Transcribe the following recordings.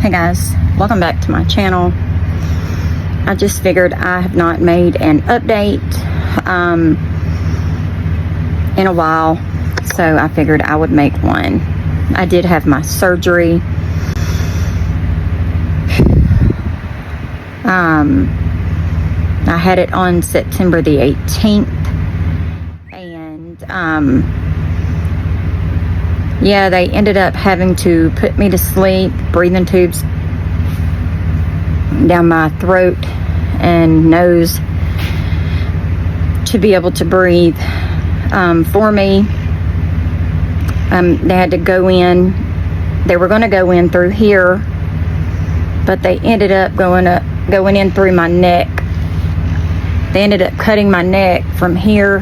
Hey guys, welcome back to my channel. I just figured I have not made an update in a while, so I figured I would make one. I did have my surgery. I had it on September the 18th, and yeah, they ended up having to put me to sleep, breathing tubes down my throat and nose to be able to breathe for me. They had to go in. They were going to go in through here, but they ended up going in through my neck. They ended up cutting my neck from here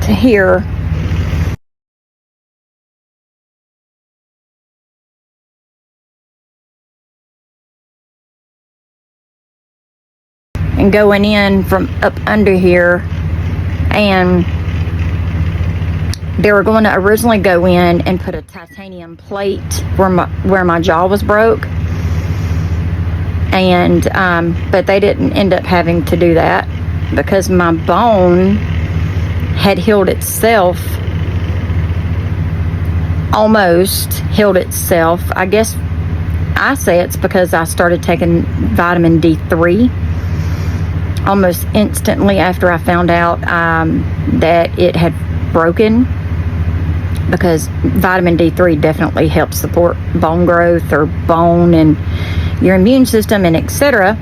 to here. And going in from up under here, and they were going to originally go in and put a titanium plate where my jaw was broke, and but they didn't end up having to do that because my bone had healed itself, almost healed itself. I guess I say it's because I started taking vitamin D3 almost instantly after I found out that it had broken, because vitamin D3 definitely helps support bone growth or bone and your immune system and etc.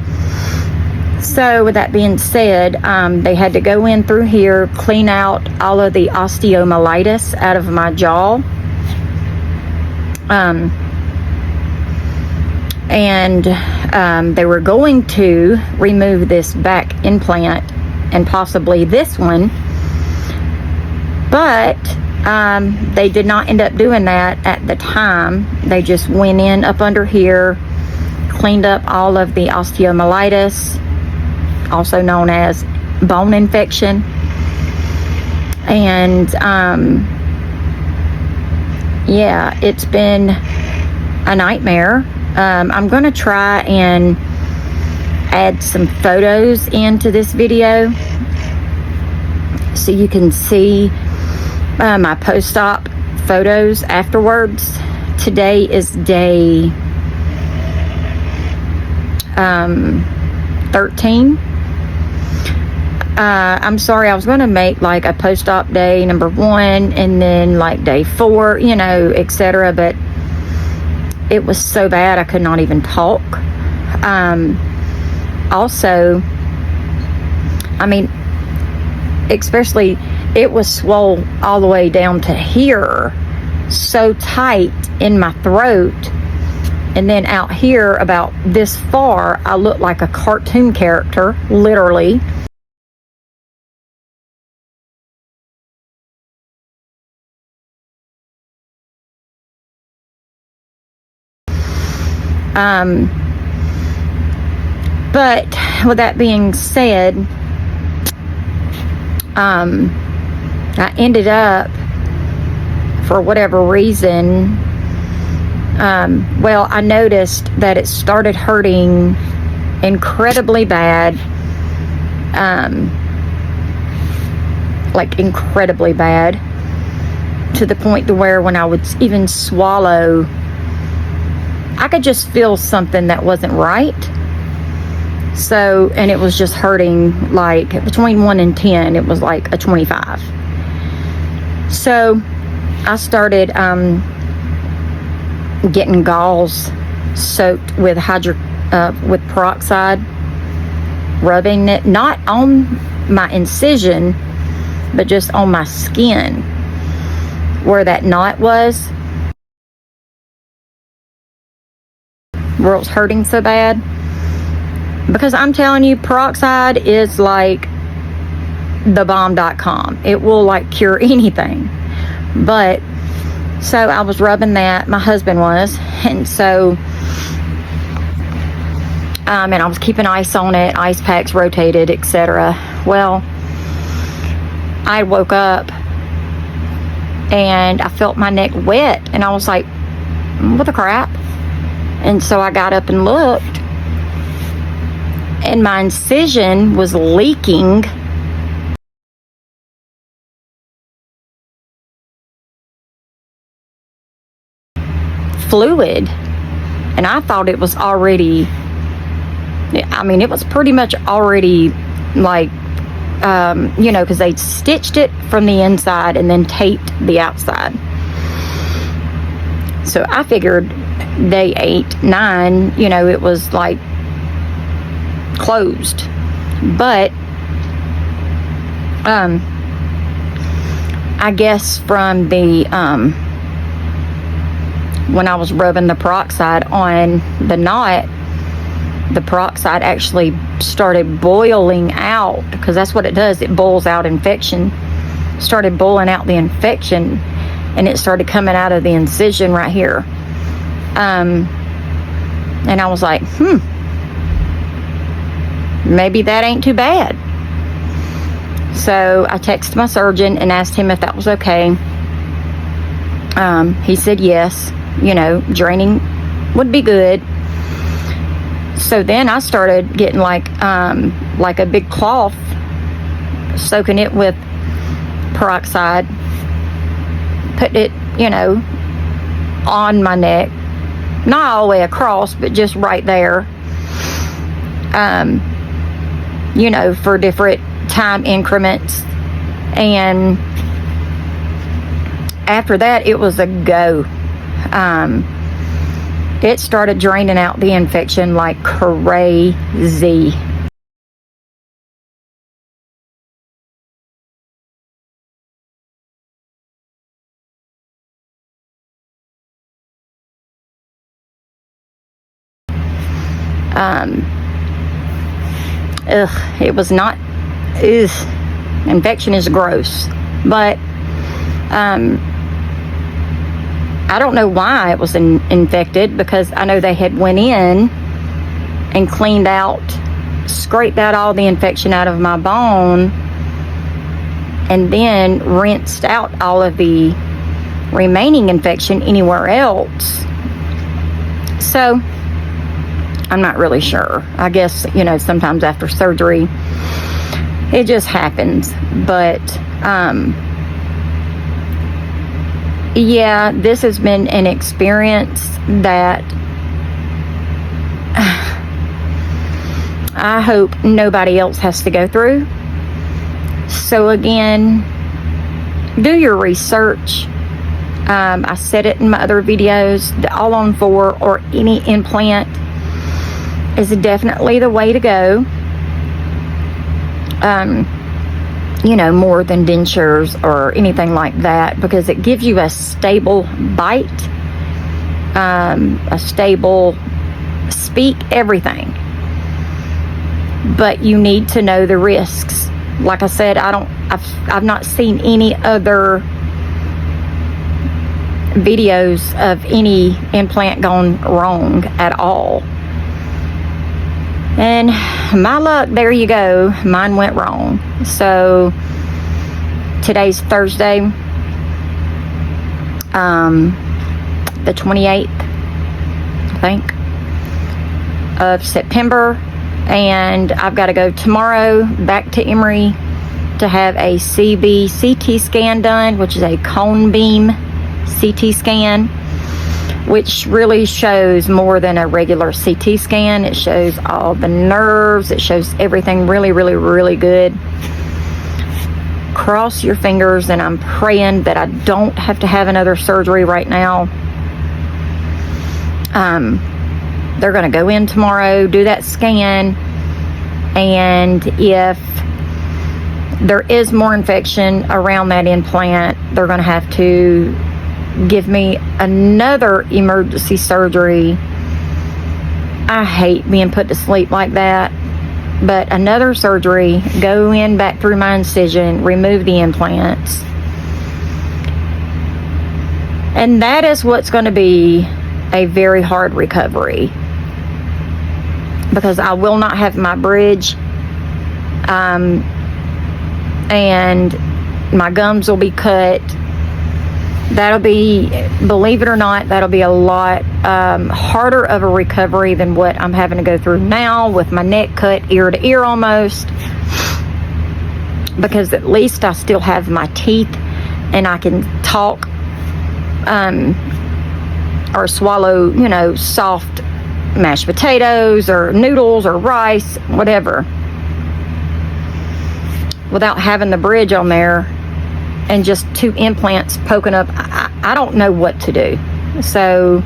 So with that being said, they had to go in through here, clean out all of the osteomyelitis out of my jaw, and they were going to remove this back implant and possibly this one, but they did not end up doing that at the time. They just went in up under here, cleaned up all of the osteomyelitis, also known as bone infection, and yeah, it's been a nightmare. I'm going to try and add some photos into this video so you can see my post-op photos afterwards. Today is day 13. I'm sorry, I was going to make like a post-op day number 1 and then like day 4, you know, etc., but it was so bad I could not even talk. Also, I mean, especially it was swole all the way down to here, so tight in my throat, and then out here about this far I looked like a cartoon character, literally. But with that being said, I ended up, for whatever reason, well, I noticed that it started hurting incredibly bad, like incredibly bad, to the point to where when I would even swallow, I could just feel something that wasn't right. So, and it was just hurting like between 1 and 10, it was like a 25. So I started getting gauze soaked with with peroxide, rubbing it not on my incision but just on my skin where that knot was, where it was hurting so bad. Because I'm telling you, peroxide is like the bomb.com. It will like cure anything. But so I was rubbing that, my husband was, and so and I was keeping ice on it, ice packs rotated, etc. Well, I woke up and I felt my neck wet, and I was like, what the crap? And so I got up and looked, and my incision was leaking fluid. And I thought it was already, I mean, it was pretty much already like, you know, because they stitched it from the inside and then taped the outside. So I figured day 8, 9, you know, it was like closed. But I guess from the when I was rubbing the peroxide on the knot, the peroxide actually started boiling out, because that's what it does. It boils out infection. Started boiling out the infection, and it started coming out of the incision right here. And I was like, maybe that ain't too bad. So I texted my surgeon and asked him if that was okay. He said yes, you know, draining would be good. So then I started getting like a big cloth, soaking it with peroxide, put it, you know, on my neck, not all the way across, but just right there, you know, for different time increments. And after that, it was a go. It started draining out the infection like crazy. It was not, infection is gross, but I don't know why it was infected, because I know they had went in and cleaned out, scraped out all the infection out of my bone, and then rinsed out all of the remaining infection anywhere else. So I'm not really sure. I guess, you know, sometimes after surgery it just happens. But yeah, this has been an experience that I hope nobody else has to go through. So again, do your research. I said it in my other videos, the all-on-4 or any implant is definitely the way to go. You know, more than dentures or anything like that, because it gives you a stable bite, a stable speak, everything. But you need to know the risks. Like I said, I've not seen any other videos of any implant gone wrong at all. And my luck, there you go, mine went wrong. So today's Thursday, the 28th, I think, of September, and I've got to go tomorrow back to Emory to have a CB CT scan done, which is a cone beam CT scan, which really shows more than a regular CT scan. It shows all the nerves. It shows everything really, really, really good. Cross your fingers, and I'm praying that I don't have to have another surgery right now. They're going to go in tomorrow, do that scan, and if there is more infection around that implant, they're going to have to give me another emergency surgery. I hate being put to sleep like that, but another surgery, go in back through my incision, remove the implants, and that is what's going to be a very hard recovery, because I will not have my bridge, and my gums will be cut. That'll be, believe it or not, that'll be a lot harder of a recovery than what I'm having to go through now with my neck cut ear to ear almost, because at least I still have my teeth and I can talk or swallow, you know, soft mashed potatoes or noodles or rice, whatever, without having the bridge on there and just 2 implants poking up. I don't know what to do. So,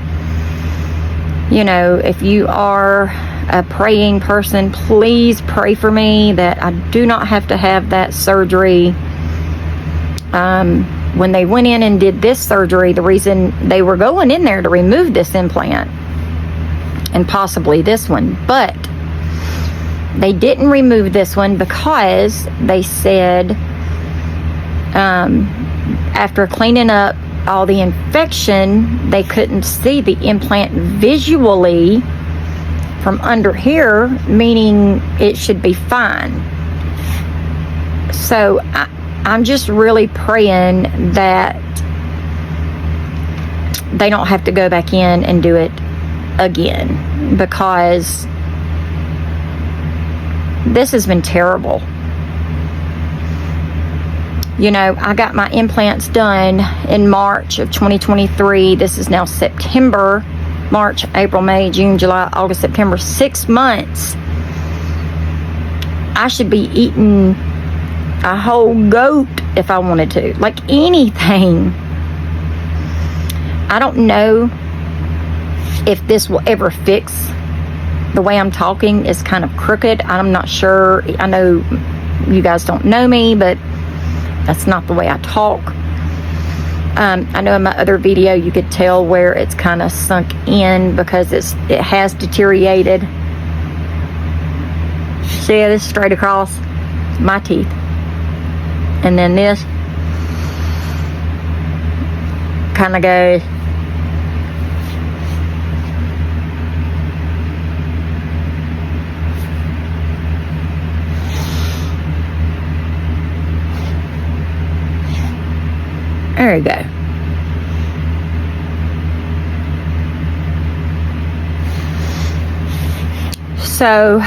you know, if you are a praying person, please pray for me that I do not have to have that surgery. When they went in and did this surgery, the reason they were going in there to remove this implant and possibly this one, but they didn't remove this one because they said after cleaning up all the infection, they couldn't see the implant visually from under here, meaning it should be fine. So I'm just really praying that they don't have to go back in and do it again, because this has been terrible. You know, I got my implants done in March of 2023. This is now September. March, April, May, June, July, August, September. 6 months. I should be eating a whole goat if I wanted to. Like anything. I don't know if this will ever fix. The way I'm talking is kind of crooked. I'm not sure. I know you guys don't know me, but that's not the way I talk. I know in my other video you could tell where it's kind of sunk in because it has deteriorated. See this straight across my teeth, and then this kind of goes there. You go. So,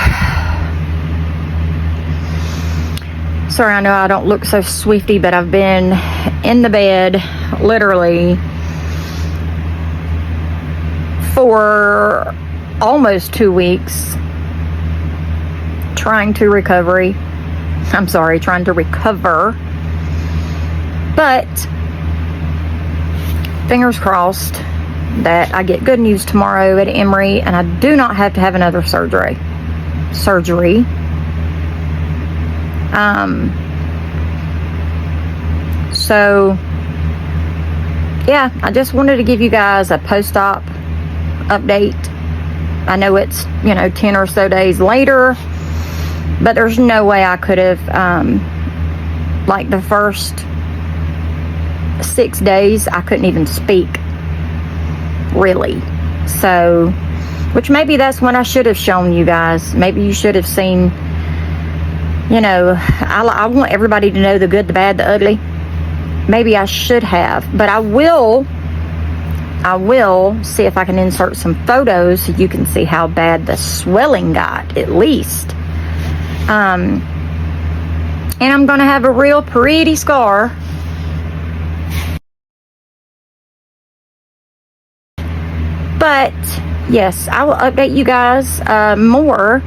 sorry, I know I don't look so swifty, but I've been in the bed literally for almost 2 weeks trying to recover. But fingers crossed that I get good news tomorrow at Emory and I do not have to have another surgery. So yeah, I just wanted to give you guys a post-op update. I know it's, 10 or so days later, but there's no way I could have, like the first 6 days, I couldn't even speak, really. So, which maybe that's when I should have shown you guys. Maybe you should have seen, I want everybody to know the good, the bad, the ugly. Maybe I should have, but I will see if I can insert some photos so you can see how bad the swelling got, at least. And I'm gonna have a real pretty scar. But yes, I will update you guys more.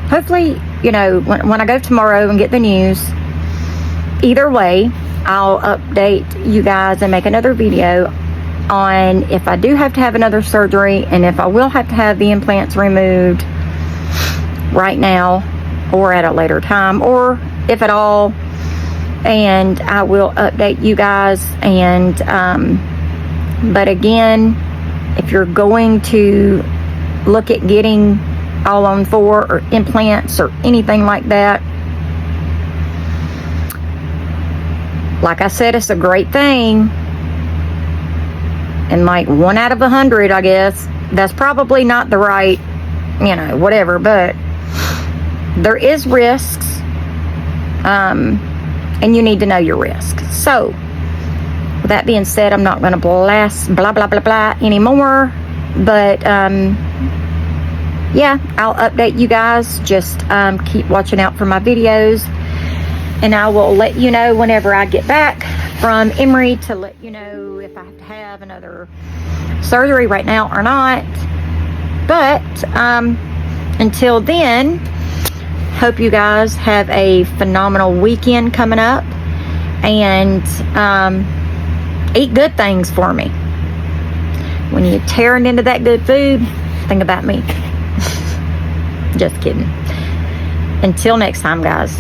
Hopefully, when I go tomorrow and get the news, either way, I'll update you guys and make another video on if I do have to have another surgery and if I will have to have the implants removed right now or at a later time, or if at all. And I will update you guys. And but again, if you're going to look at getting all on 4 or implants or anything like that, like I said, it's a great thing. And like 1 out of 100, I guess, that's probably not the right, whatever, but there is risks. And you need to know your risks. So, With that being said, I'm not going to blast blah, blah, blah, blah anymore. But, yeah, I'll update you guys. Just keep watching out for my videos. And I will let you know whenever I get back from Emory to let you know if I have to have another surgery right now or not. But until then, hope you guys have a phenomenal weekend coming up. And eat good things for me. When you're tearing into that good food, think about me. Just kidding. Until next time, guys.